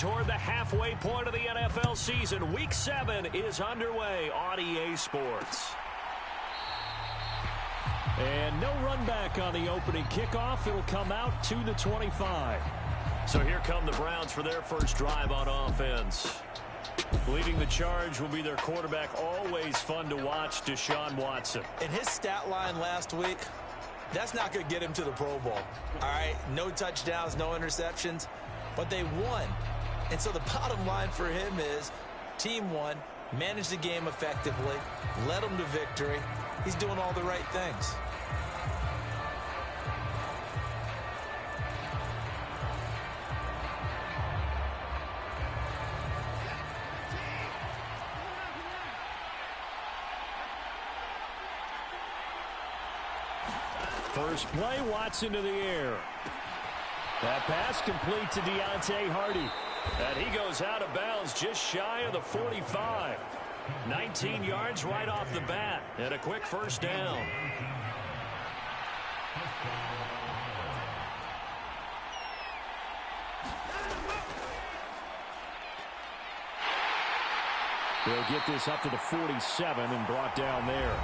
toward the halfway point of the NFL season. Week 7 is underway on EA Sports. And no run back on the opening kickoff. It'll come out to the 25. So here come the Browns for their first drive on offense. Leading the charge will be their quarterback, always fun to watch, Deshaun Watson. And his stat line last week, that's not going to get him to the Pro Bowl. All right, no touchdowns, no interceptions, but they won. And so the bottom line for him is team won, managed the game effectively, led them to victory. He's doing all the right things. First play, Watson to the air. That pass complete to Deontay Hardy. And he goes out of bounds just shy of the 45. 19 yards right off the bat. And a quick first down. They'll get this up to the 47 and brought down there.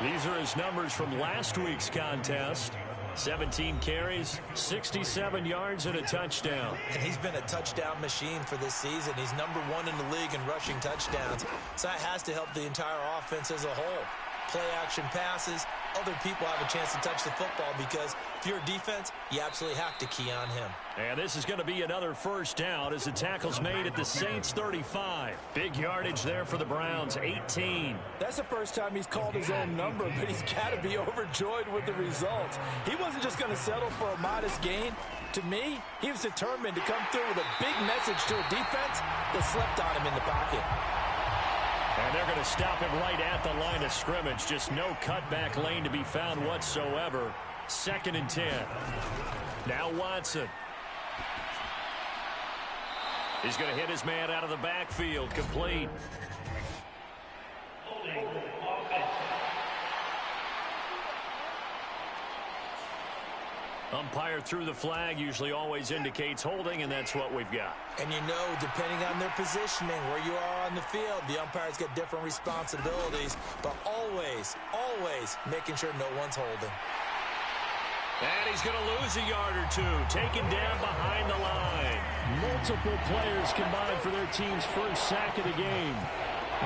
These are his numbers from last week's contest. 17 carries, 67 yards, and a touchdown. And he's been a touchdown machine for this season. He's #1 in the league in rushing touchdowns. So that has to help the entire offense as a whole. Play-action passes, other people have a chance to touch the football because if you're a defense, you absolutely have to key on him. And this is going to be another first down as the tackle's made at the Saints 35. Big yardage there for the Browns, 18. That's the first time he's called his own number, but he's got to be overjoyed with the results. He wasn't just going to settle for a modest gain. To me, he was determined to come through with a big message to a defense that slept on him in the pocket. And they're going to stop him right at the line of scrimmage. Just no cutback lane to be found whatsoever. 2nd and 10. Now Watson. He's going to hit his man out of the backfield. Complete. Umpire threw the flag, usually always indicates holding, and that's what we've got. And you know, depending on their positioning, where you are on the field, the umpires get different responsibilities, but always, always making sure no one's holding. And he's going to lose a yard or two, taken down behind the line. Multiple players combined for their team's first sack of the game.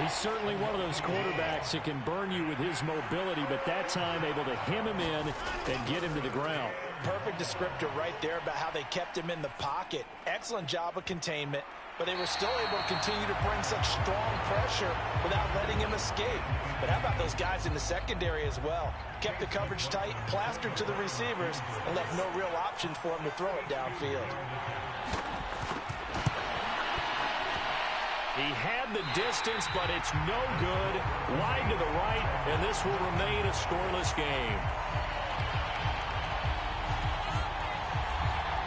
He's certainly one of those quarterbacks that can burn you with his mobility, but that time able to hem him in and get him to the ground. Perfect descriptor right there about how they kept him in the pocket. Excellent job of containment, but they were still able to continue to bring such strong pressure without letting him escape. But how about those guys in the secondary as well? Kept the coverage tight, plastered to the receivers, and left no real options for him to throw it downfield. He had the distance, but it's no good. Wide to the right, and this will remain a scoreless game.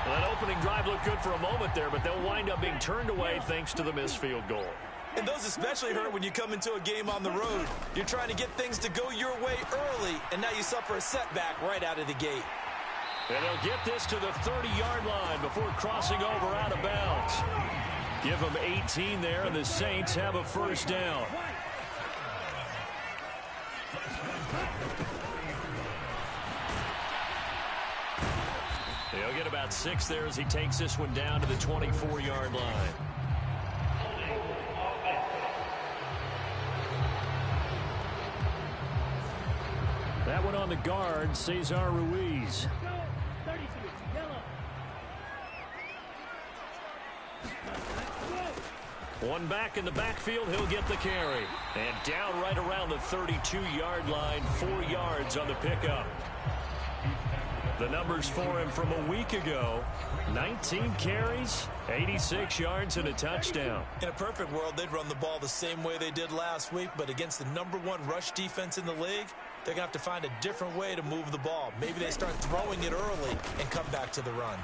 Well, that opening drive looked good for a moment there, but they'll wind up being turned away thanks to the missed field goal. And those especially hurt when you come into a game on the road. You're trying to get things to go your way early, and now you suffer a setback right out of the gate. And they'll get this to the 30-yard line before crossing over out of bounds. Give them 18 there, and the Saints have a first down. He'll get about 6 there as he takes this one down to the 24-yard line. That one on the guard, Cesar Ruiz. One back in the backfield, he'll get the carry. And down right around the 32-yard line, 4 yards on the pickup. The numbers for him from a week ago, 19 carries, 86 yards, and a touchdown. In a perfect world, they'd run the ball the same way they did last week, but against the #1 rush defense in the league, they're going to have to find a different way to move the ball. Maybe they start throwing it early and come back to the run.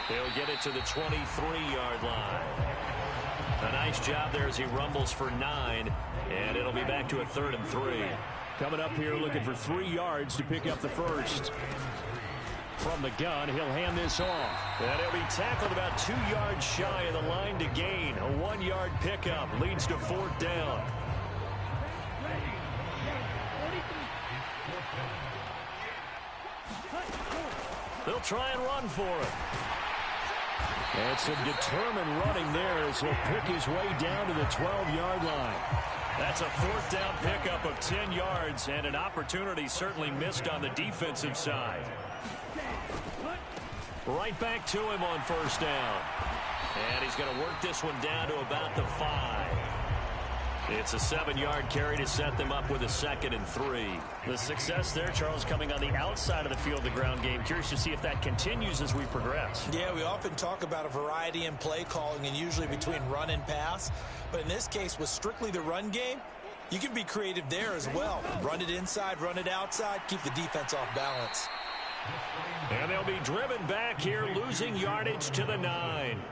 He'll get it to the 23-yard line. A nice job there as he rumbles for 9, and it'll be back to a 3rd and 3. Coming up here looking for 3 yards to pick up the first. From the gun, he'll hand this off. And he'll be tackled about 2 yards shy of the line to gain. A 1-yard pickup leads to 4th down. They'll try and run for it. And some determined running there as he'll pick his way down to the 12-yard line. That's a 4th down pickup of 10 yards and an opportunity certainly missed on the defensive side. Right back to him on 1st down. And he's going to work this one down to about the 5. It's a 7-yard carry to set them up with a 2nd and 3. The success there, Charles, coming on the outside of the field, the ground game. Curious to see if that continues as we progress. Yeah, we often talk about a variety in play calling and usually between run and pass. But in this case, with strictly the run game, you can be creative there as well. Run it inside, run it outside, keep the defense off balance. And they'll be driven back here, losing yardage to the 9.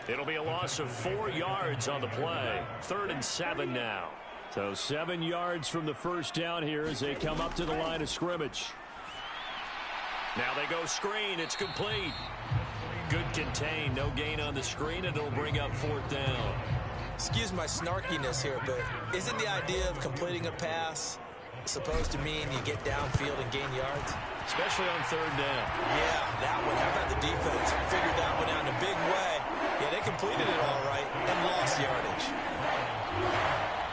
It'll be a loss of 4 yards on the play. 3rd and 7 now. So 7 yards from the 1st down here as they come up to the line of scrimmage. Now they go screen. It's complete. Good contain. No gain on the screen, and it'll bring up 4th down. Excuse my snarkiness here, but isn't the idea of completing a pass supposed to mean you get downfield and gain yards? Especially on 3rd down. Yeah, that one. How about the defense? Figured that one out in a big way. Yeah, they completed it all right and lost yardage.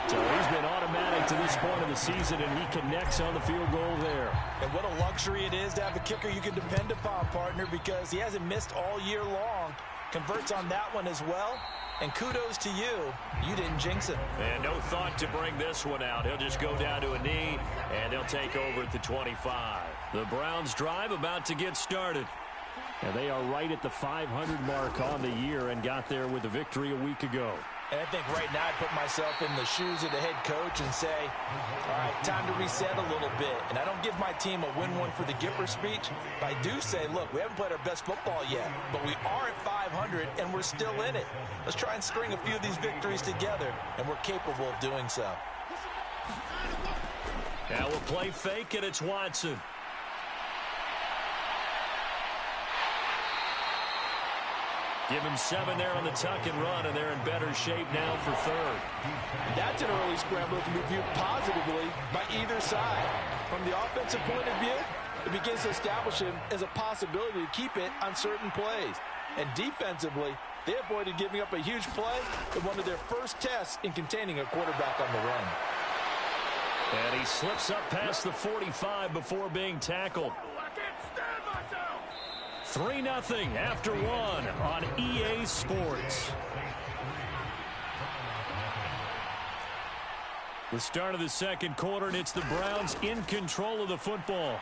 So he's been automatic to this point of the season, and he connects on the field goal there. And what a luxury it is to have a kicker you can depend upon, partner, because he hasn't missed all year long. Converts on that one as well. And kudos to you. You didn't jinx him. And no thought to bring this one out. He'll just go down to a knee, and they'll take over at the 25. The Browns drive about to get started. And they are right at the 500 mark on the year and got there with a victory a week ago. And I think right now I put myself in the shoes of the head coach and say, all right, time to reset a little bit. And I don't give my team a win one for the Gipper speech, but I do say, look, we haven't played our best football yet, but we are at 500 and we're still in it. Let's try and string a few of these victories together, and we're capable of doing so. Now we'll play fake, and it's Watson. Give him 7 there on the tuck and run, and they're in better shape now for 3rd. That's an early scramble that can be viewed positively by either side. From the offensive point of view, it begins to establish him as a possibility to keep it on certain plays. And defensively, they avoided giving up a huge play in one of their first tests in containing a quarterback on the run. And he slips up past the 45 before being tackled. 3-0 after 1 on EA Sports. The start of the 2nd quarter, and it's the Browns in control of the football.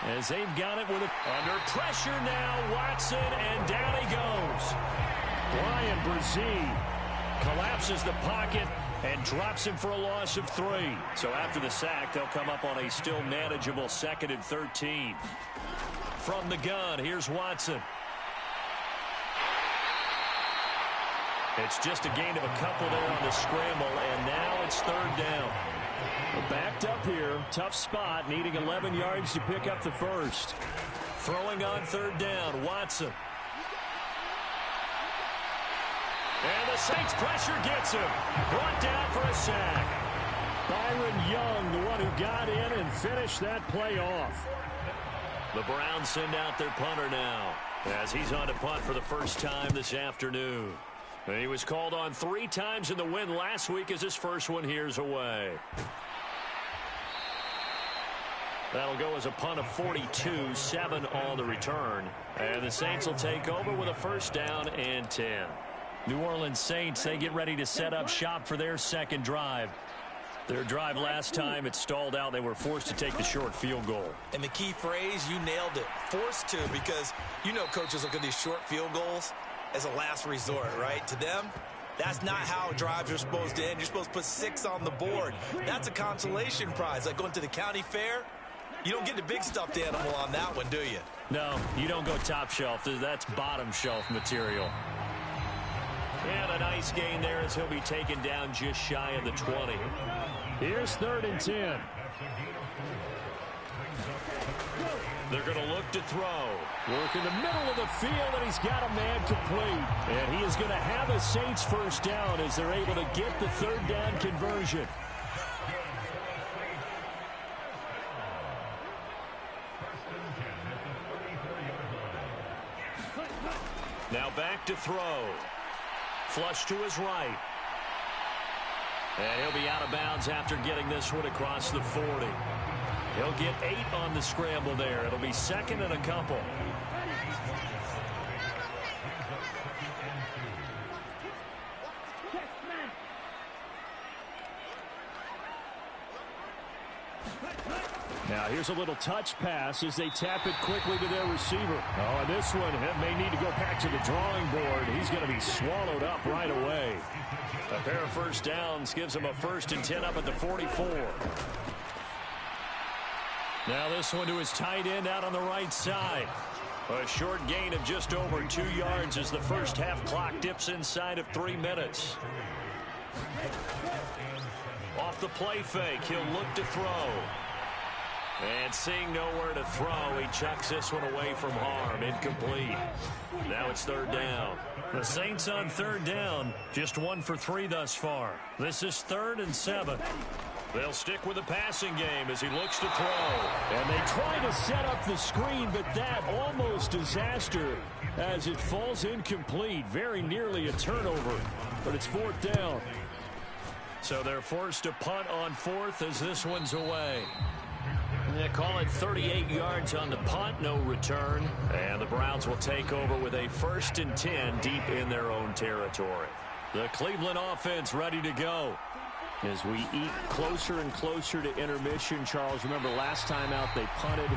As they've got it with under pressure now, Watson, and down he goes. Brian Brzee collapses the pocket and drops him for a loss of 3. So after the sack, they'll come up on a still manageable 2nd and 13. From the gun, here's Watson. It's just a gain of a couple there on the scramble, and now it's 3rd down. We're backed up here, tough spot, needing 11 yards to pick up the 1st. Throwing on 3rd down, Watson. And the Saints pressure gets him. Brought down for a sack. Byron Young, the one who got in and finished that play off. The Browns send out their punter now, as he's on to punt for the first time this afternoon. And he was called on 3 times in the win last week as his first one here's away. That'll go as a punt of 42, 7 on the return. And the Saints will take over with a 1st down and 10. New Orleans Saints, they get ready to set up shop for their 2nd drive. Their drive last time, it stalled out. They were forced to take the short field goal. And the key phrase, you nailed it, forced to, because you know coaches look at these short field goals as a last resort, right? To them, that's not how drives are supposed to end. You're supposed to put 6 on the board. That's a consolation prize. Like going to the county fair, you don't get the big stuffed animal on that one, do you? No, you don't go top shelf. That's bottom shelf material. And a nice gain there as he'll be taken down just shy of the 20. Here's 3rd and 10. They're going to look to throw. Work in the middle of the field, and he's got a man complete. And he is going to have a Saints first down as they're able to get the third down conversion. Now back to throw. Flush to his right. And he'll be out of bounds after getting this one across the 40. He'll get 8 on the scramble there. It'll be second and a couple. Now here's a little touch pass as they tap it quickly to their receiver. Oh, and this one may need to go back to the drawing board. He's going to be swallowed up right away. A pair of first downs gives him a 1st and 10 up at the 44. Now this one to his tight end out on the right side. A short gain of just over 2 yards as the first half clock dips inside of 3 minutes. Off the play fake, he'll look to throw. And seeing nowhere to throw, he chucks this one away from harm. Incomplete. Now it's third down. The Saints on third down, just 1 for 3 thus far. This is 3rd and 7. They'll stick with the passing game as he looks to throw. And they try to set up the screen, but that almost disaster as it falls incomplete. Very nearly a turnover, but it's 4th down. So they're forced to punt on 4th as this one's away. They call it 38 yards on the punt, no return. And the Browns will take over with a 1st and 10 deep in their own territory. The Cleveland offense ready to go. As we eat closer and closer to intermission, Charles, remember last time out they punted.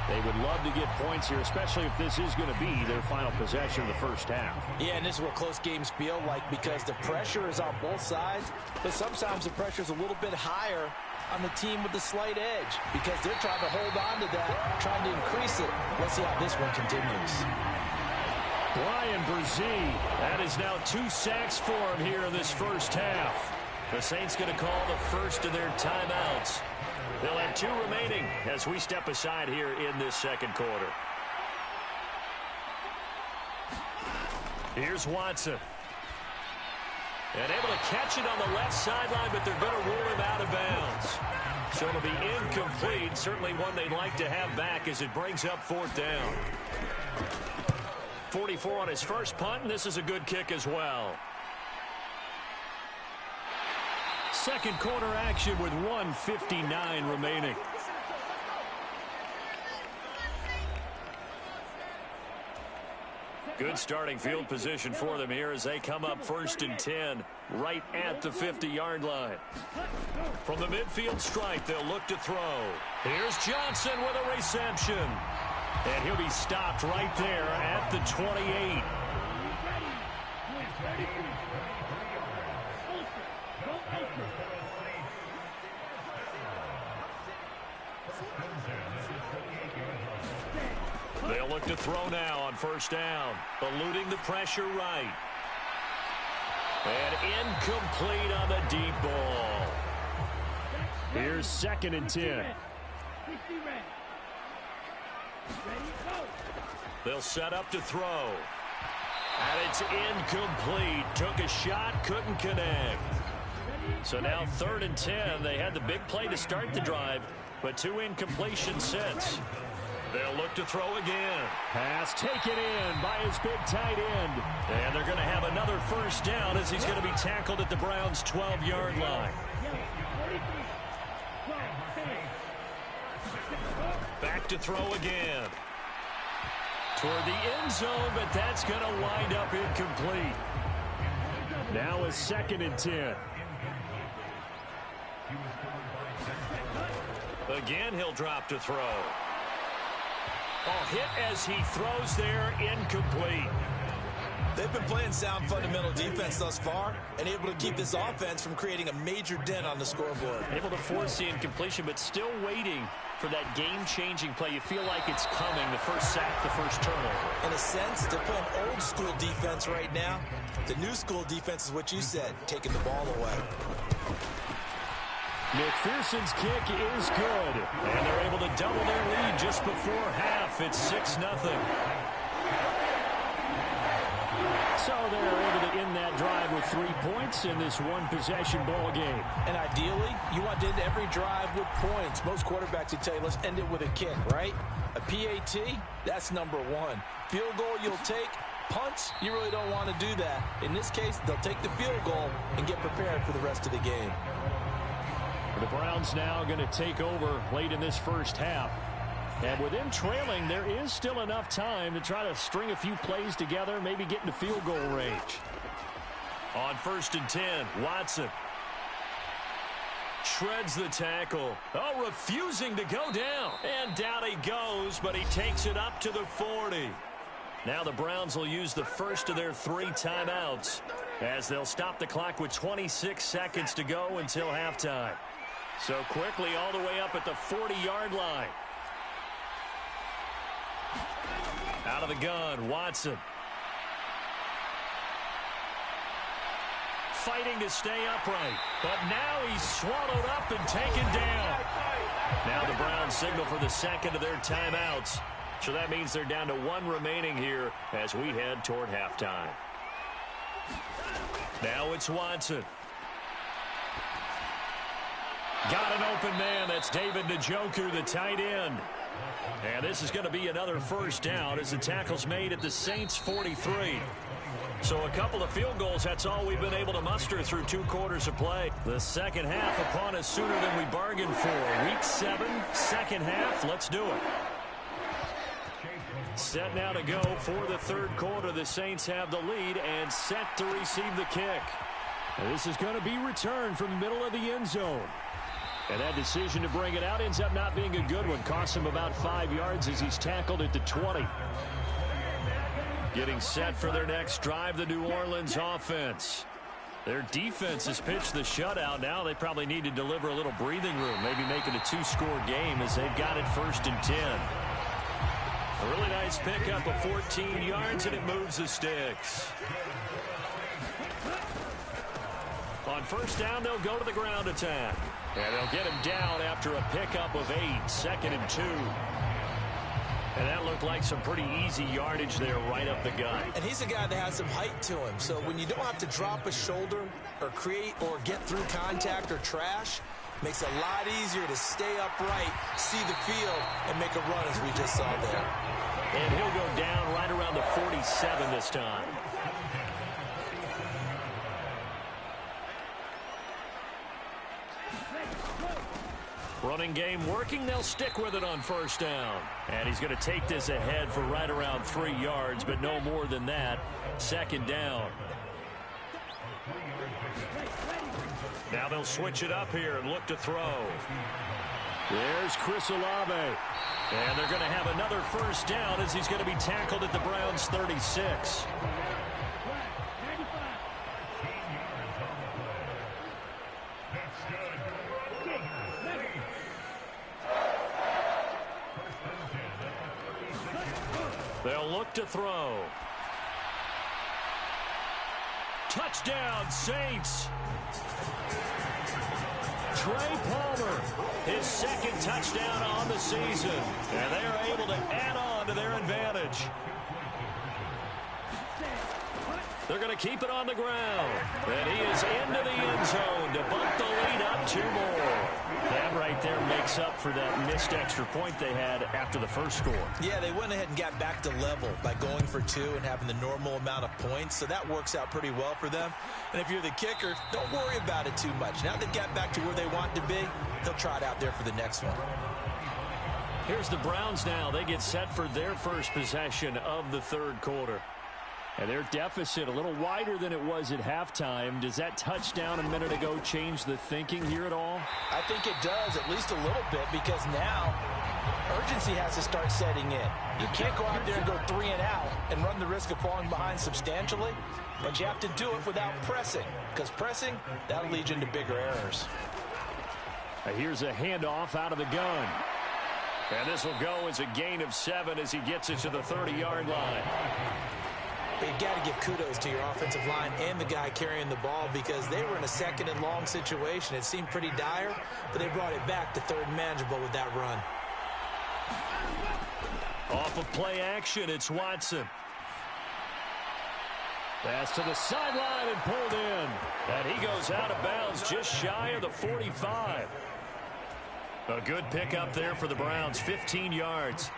They would love to get points here, especially if this is going to be their final possession of the first half. Yeah, and this is what close games feel like because the pressure is on both sides, but sometimes the pressure is a little bit higher on the team with the slight edge because they're trying to hold on to that, trying to increase it. Let's see how this one continues. Brian Brzee, that is now 2 sacks for him here in this first half. The Saints going to call the first of their timeouts. They'll have 2 remaining as we step aside here in this second quarter. Here's Watson. And able to catch it on the left sideline, but they're going to rule him out of bounds. So it'll be incomplete. Certainly one they'd like to have back as it brings up 4th down. 44 on his first punt, and this is a good kick as well. Second quarter action with 1:59 remaining. Good starting field position for them here as they come up 1st and 10 right at the 50-yard line. From the midfield stripe, they'll look to throw. Here's Johnson with a reception. And he'll be stopped right there at the 28. They'll look to throw now on first down. Eluding the pressure right. And incomplete on the deep ball. Here's 2nd and 10. They'll set up to throw. And it's incomplete. Took a shot, couldn't connect. So now 3rd and 10. They had the big play to start the drive, but 2 incompletions since. They'll look to throw again. Pass taken in by his big tight end. And they're going to have another first down as he's going to be tackled at the Browns' 12-yard line. Back to throw again. Toward the end zone, but that's going to wind up incomplete. Now a 2nd and 10. Again, he'll drop to throw. Hit as he throws there, incomplete. They've been playing sound fundamental defense thus far and able to keep this offense from creating a major dent on the scoreboard. Able to force the incompletion, but still waiting for that game-changing play. You feel like it's coming, the first sack, the first turnover. In a sense, they're playing old-school defense right now. The new school defense is what you said, taking the ball away. McPherson's kick is good. And they're able to double their lead just before half. It's 6-0. So they're able to end that drive with 3 points in this one-possession ball game. And ideally, you want to end every drive with points. Most quarterbacks would tell you, let's end it with a kick, right? A PAT, that's number one. Field goal you'll take. Punts, you really don't want to do that. In this case, they'll take the field goal and get prepared for the rest of the game. The Browns now going to take over late in this first half. And with them trailing, there is still enough time to try to string a few plays together, maybe get into field goal range. On 1st and 10, Watson shreds the tackle. Oh, refusing to go down. And down he goes, but he takes it up to the 40. Now the Browns will use the first of their 3 timeouts as they'll stop the clock with 26 seconds to go until halftime. So quickly all the way up at the 40-yard line. Out of the gun, Watson. Fighting to stay upright, but now he's swallowed up and taken down. Now the Browns signal for the second of their timeouts. So that means they're down to 1 remaining here as we head toward halftime. Now it's Watson. Got an open man. That's David Njoku, the tight end. And this is going to be another first down as the tackle's made at the Saints' 43. So a couple of field goals, that's all we've been able to muster through 2 quarters of play. The second half upon us sooner than we bargained for. Week 7, second half, let's do it. Set now to go for the third quarter. The Saints have the lead and set to receive the kick. And this is going to be returned from the middle of the end zone. And that decision to bring it out ends up not being a good one. Costs him about 5 yards as he's tackled at the 20. Getting set for their next drive, the New Orleans offense. Their defense has pitched the shutout. Now they probably need to deliver a little breathing room, maybe make it a 2-score game as they've got it 1st and 10. A really nice pickup of 14 yards, and it moves the sticks. On first down, they'll go to the ground attack. And they'll get him down after a pickup of 8, 2nd and 2. And that looked like some pretty easy yardage there right up the gut. And he's a guy that has some height to him. So when you don't have to drop a shoulder or create or get through contact or trash, makes it a lot easier to stay upright, see the field, and make a run as we just saw there. And he'll go down right around the 47 this time. Running game working. They'll stick with it on first down. And he's going to take this ahead for right around 3 yards, but no more than that. 2nd down. Now they'll switch it up here and look to throw. There's Chris Olave. And they're going to have another first down as he's going to be tackled at the Browns' 36. They'll look to throw. Touchdown, Saints. Trey Palmer, his 2nd touchdown on the season. And they are able to add on to their advantage. They're going to keep it on the ground. And he is into the end zone to bump the lead up 2 more. That right there makes up for that missed extra point they had after the first score. Yeah, they went ahead and got back to level by going for 2 and having the normal amount of points. So that works out pretty well for them. And if you're the kicker, don't worry about it too much. Now they got back to where they want to be, they'll try it out there for the next one. Here's the Browns now. They get set for their first possession of the third quarter. And their deficit a little wider than it was at halftime. Does that touchdown a minute ago change the thinking here at all? I think it does, at least a little bit, because now urgency has to start setting in. You can't go out there and go 3 and out and run the risk of falling behind substantially, but you have to do it without pressing, because pressing, that'll lead you into bigger errors. Here's a handoff out of the gun. And this will go as a gain of 7 as he gets it to the 30-yard line. But you got to give kudos to your offensive line and the guy carrying the ball because they were in a second and long situation. It seemed pretty dire, but they brought it back to third and manageable with that run. Off of play action, it's Watson. Pass to the sideline and pulled in. And he goes out of bounds just shy of the 45. A good pickup there for the Browns, 15 yards.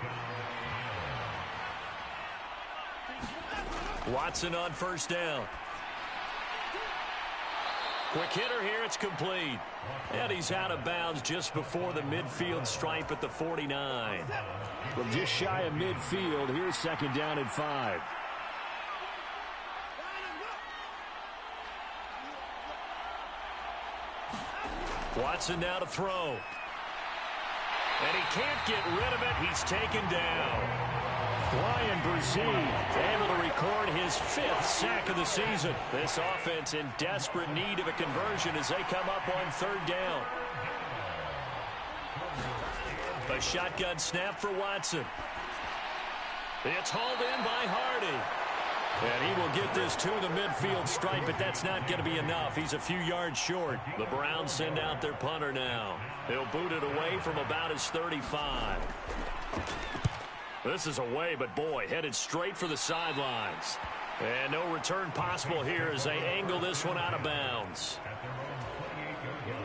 Watson on first down. Quick hitter here, it's complete. And he's out of bounds just before the midfield stripe at the 49. From just shy of midfield, here's second down and 5. Watson now to throw. And he can't get rid of it. He's taken down. Brian Brzee able to record his 5th sack of the season. This offense in desperate need of a conversion as they come up on third down. A shotgun snap for Watson. It's hauled in by Hardy. And he will get this to the midfield stripe, but that's not going to be enough. He's a few yards short. The Browns send out their punter now. He'll boot it away from about his 35. This is away, but boy, headed straight for the sidelines. And no return possible here as they angle this one out of bounds.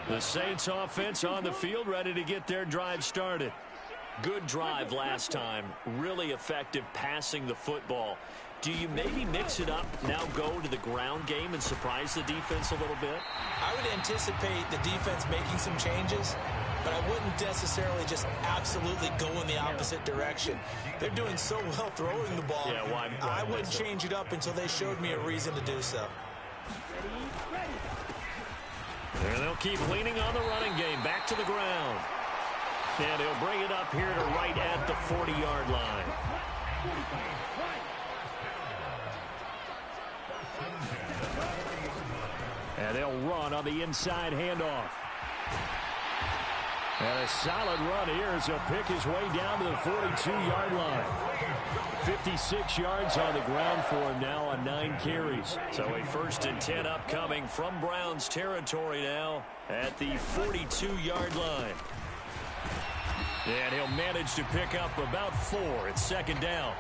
The Saints offense on the field, ready to get their drive started. Good drive last time. Really effective passing the football. Do you maybe mix it up, now go to the ground game and surprise the defense a little bit? I would anticipate the defense making some changes, but I wouldn't necessarily just absolutely go in the opposite direction. They're doing so well throwing the ball. Yeah, why I wouldn't change it up until they showed me a reason to do so. And they'll keep leaning on the running game. Back to the ground. And he'll bring it up here to right at the 40-yard line. And they'll run on the inside handoff. And a solid run here as he'll pick his way down to the 42-yard line. 56 yards on the ground for him now on 9 carries. So a 1st and 10 upcoming from Browns territory now at the 42-yard line. And he'll manage to pick up about 4. It's second down.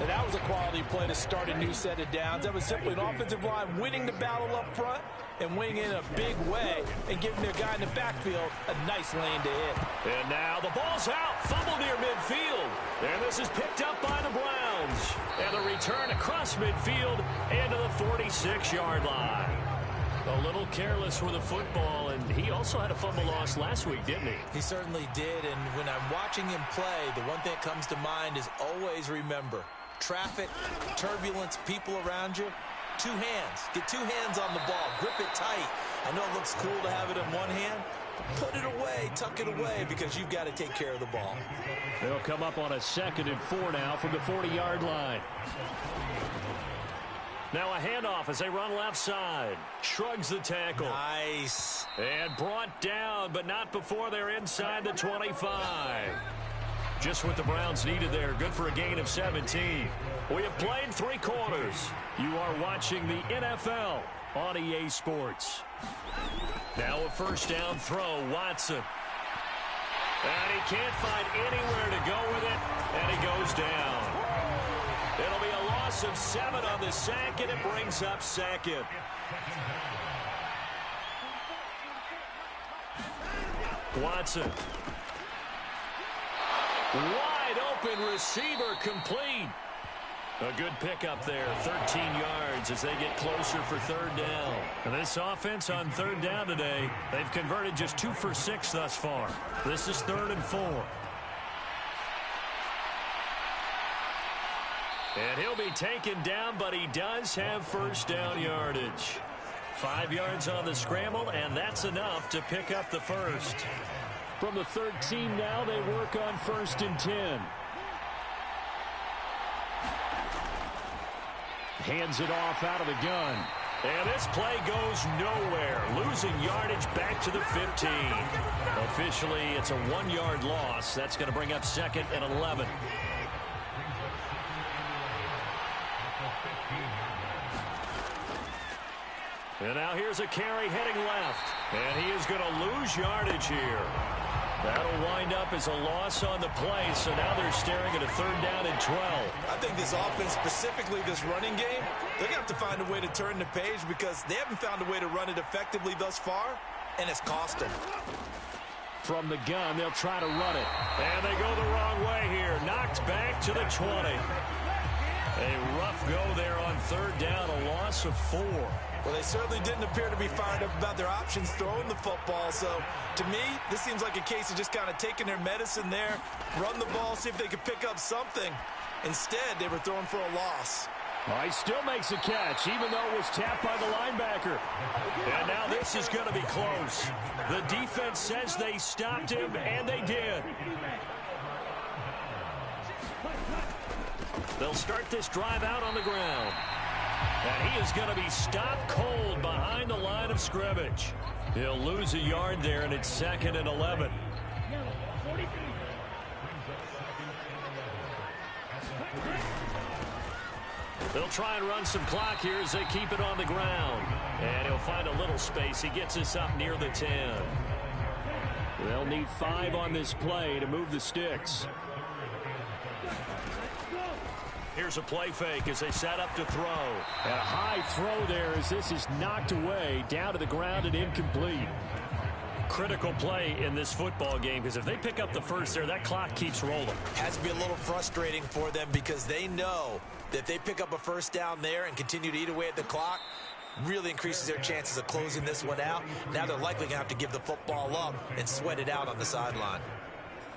And that was a quality play to start a new set of downs. That was simply an offensive line winning the battle up front and winning in a big way and giving their guy in the backfield a nice lane to hit. And now the ball's out. Fumble near midfield. And this is picked up by the Browns. And the return across midfield and to the 46-yard line. A little careless with the football, and he also had a fumble loss last week, didn't he? He certainly did, and when I'm watching him play, the one thing that comes to mind is always remember, traffic, turbulence, people around you, 2 hands. Get 2 hands on the ball. Grip it tight. I know it looks cool to have it in one hand. Put it away, tuck it away, because you've got to take care of the ball. They'll come up on a 2nd and 4 now from the 40-yard line. Now a handoff as they run left side. Shrugs the tackle. Nice. And brought down, but not before they're inside the 25. Just what the Browns needed there. Good for a gain of 17. We have played 3 quarters. You are watching the NFL on EA Sports. Now a first down throw. Watson. And he can't find anywhere to go with it. And he goes down. It'll be a loss of 7 on the sack, and it brings up 2nd. Watson. Wide open receiver complete. A good pickup there, 13 yards as they get closer for 3rd down. And this offense on 3rd down today, they've converted just 2 for 6 thus far. This is 3rd and 4. And he'll be taken down, but he does have first down yardage. 5 yards on the scramble, and that's enough to pick up the first. From the 13 now, they work on 1st and 10. Hands it off out of the gun. And this play goes nowhere. Losing yardage back to the 15. Officially, it's a 1-yard loss. That's going to bring up 2nd and 11. And now here's a carry heading left. And he is going to lose yardage here. That'll wind up as a loss on the play, so now they're staring at a 3rd down and 12. I think this offense, specifically this running game, they're going to have to find a way to turn the page because they haven't found a way to run it effectively thus far, and it's cost them. From the gun, they'll try to run it. And they go the wrong way here. Knocked back to the 20. A rough go there on 3rd down, a loss of 4. Well, they certainly didn't appear to be fired up about their options throwing the football. So, to me, this seems like a case of just kind of taking their medicine there, run the ball, see if they could pick up something. Instead, they were throwing for a loss. Well, he still makes a catch, even though it was tapped by the linebacker. And now this is going to be close. The defense says they stopped him, and they did. They'll start this drive out on the ground. And he is going to be stopped cold behind the line of scrimmage. He'll lose a yard there, and it's 2nd and 11. They'll try and run some clock here as they keep it on the ground. And he'll find a little space. He gets us up near the 10. They'll need 5 on this play to move the sticks. Here's a play fake as they set up to throw. And a high throw there as this is knocked away, down to the ground and incomplete. Critical play in this football game because if they pick up the first there, that clock keeps rolling. Has to be a little frustrating for them because they know that if they pick up a 1st down there and continue to eat away at the clock, really increases their chances of closing this one out. Now they're likely going to have to give the football up and sweat it out on the sideline.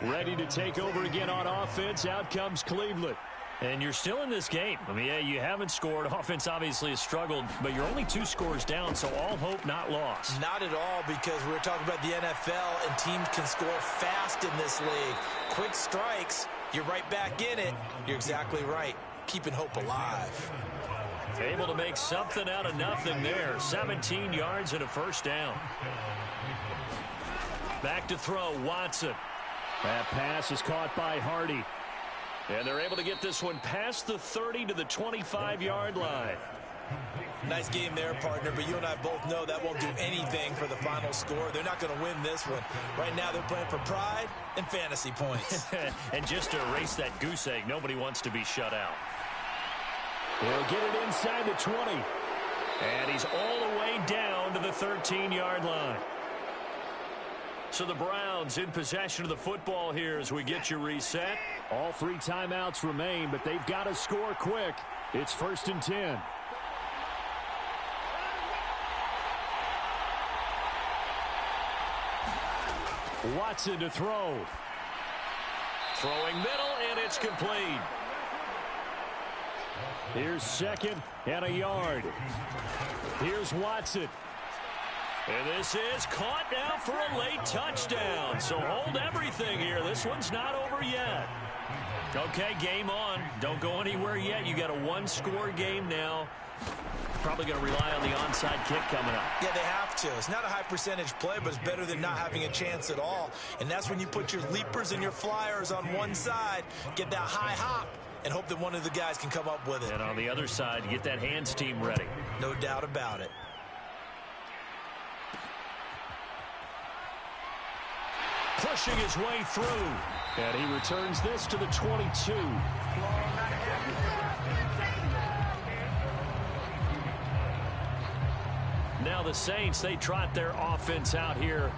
Ready to take over again on offense. Out comes Cleveland. And you're still in this game. I mean, yeah, you haven't scored. Offense obviously has struggled, but you're only 2 scores down, so all hope not lost. Not at all, because we're talking about the NFL, and teams can score fast in this league. Quick strikes, you're right back in it. You're exactly right. Keeping hope alive. Able to make something out of nothing there. 17 yards and a 1st down. Back to throw, Watson. That pass is caught by Hardy. And they're able to get this one past the 30 to the 25-yard line. Nice game there, partner, but you and I both know that won't do anything for the final score. They're not going to win this one. Right now they're playing for pride and fantasy points. And just to erase that goose egg, nobody wants to be shut out. He'll get it inside the 20. And he's all the way down to the 13-yard line. So the Browns in possession of the football here as we get you reset. All 3 timeouts remain, but they've got to score quick. It's 1st and 10. Watson to throw. Throwing middle, and it's complete. Here's 2nd and a yard. Here's Watson. And this is caught now for a late touchdown. So hold everything here. This one's not over yet. Okay, game on. Don't go anywhere yet. You got a 1-score game now. Probably going to rely on the onside kick coming up. Yeah, they have to. It's not a high percentage play, but it's better than not having a chance at all. And that's when you put your leapers and your flyers on one side, get that high hop, and hope that one of the guys can come up with it. And on the other side, get that hands team ready. No doubt about it. Pushing his way through. And he returns this to the 22. Now the Saints, they trot their offense out here.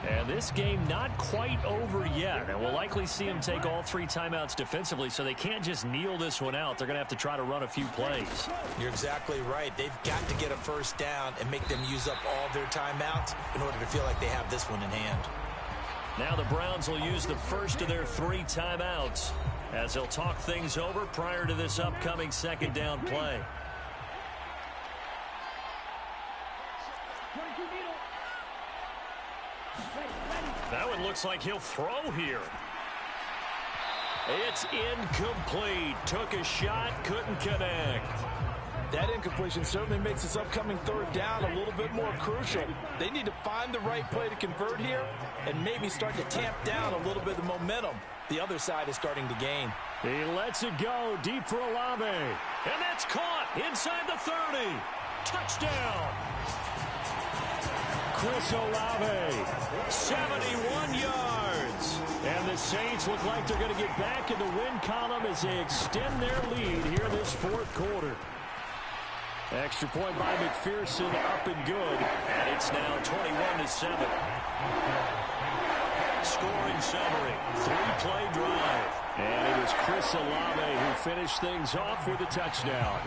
And this game not quite over yet. And we'll likely see them take all 3 timeouts defensively, so they can't just kneel this one out. They're going to have to try to run a few plays. You're exactly right. They've got to get a first down and make them use up all their timeouts in order to feel like they have this one in hand. Now the Browns will use the first of their 3 timeouts as they'll talk things over prior to this upcoming second down play. That one looks like he'll throw here. It's incomplete. Took a shot, couldn't connect. That incompletion certainly makes this upcoming third down a little bit more crucial. They need to find the right play to convert here and maybe start to tamp down a little bit of the momentum the other side is starting to gain. He lets it go deep for Olave. And that's caught inside the 30. Touchdown. Chris Olave, 71 yards. and the Saints look like they're going to get back in the win column as they extend their lead here this fourth quarter. Extra point by McPherson, up and good. And it's now 21-7. Scoring summary, 3-play drive. And it was Chris Olave who finished things off with a touchdown.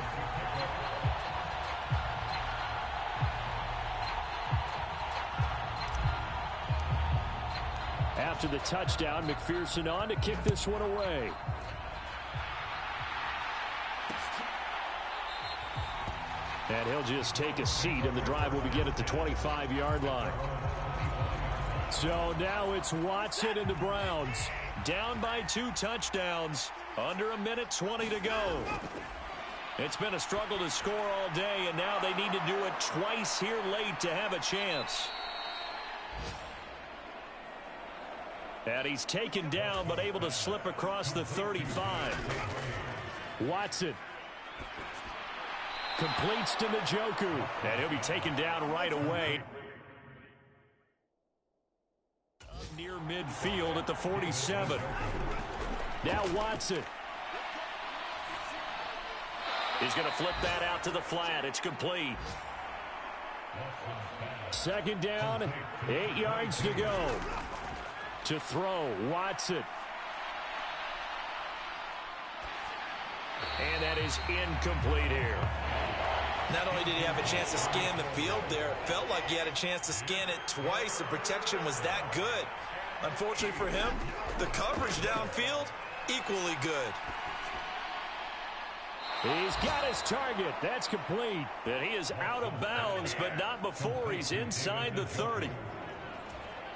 After the touchdown, McPherson on to kick this one away. And he'll just take a seat, and the drive will begin at the 25-yard line. So now it's Watson and the Browns. Down by 2 touchdowns. Under 1:20 to go. It's been a struggle to score all day, and now they need to do it twice here late to have a chance. And he's taken down, but able to slip across the 35. Watson completes to Njoku. And he'll be taken down right away. Near midfield at the 47. Now Watson. He's going to flip that out to the flat. It's complete. Second down, 8 yards to go. To throw, Watson. And that is incomplete here. Not only did he have a chance to scan the field there, it felt like he had a chance to scan it twice. The protection was that good. Unfortunately for him, the coverage downfield, equally good. He's got his target. That's complete. And he is out of bounds, but not before he's inside the 30.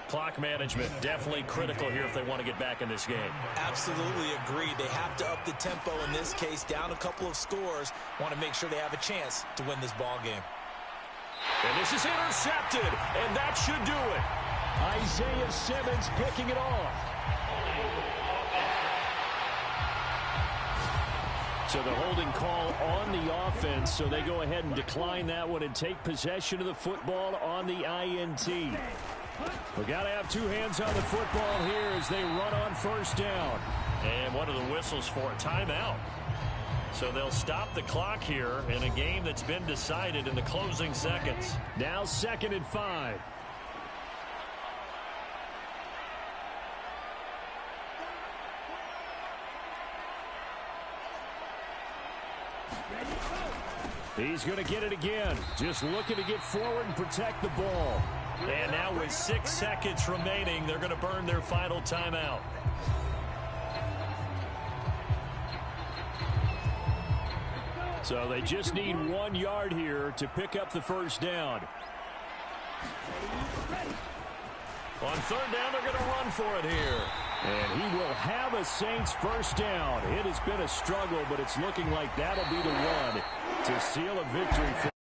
Clock management definitely critical here if they want to get back in this game. Absolutely agreed. They have to up the tempo in this case, down a couple of scores. Want to make sure they have a chance to win this ball game. And this is intercepted, and that should do it. Isaiah Simmons picking it off. So the holding call on the offense, so they go ahead and decline that one and take possession of the football on the INT. We got to have two hands on the football here as they run on first down. And one of the whistles for a timeout. So they'll stop the clock here in a game that's been decided in the closing seconds. Now 2nd and 5. He's going to get it again. Just looking to get forward and protect the ball. And now with 6 seconds remaining, they're going to burn their final timeout. So they just need 1 yard here to pick up the first down. On third down, they're going to run for it here. And he will have a Saints first down. It has been a struggle, but it's looking like that'll be the one to seal a victory for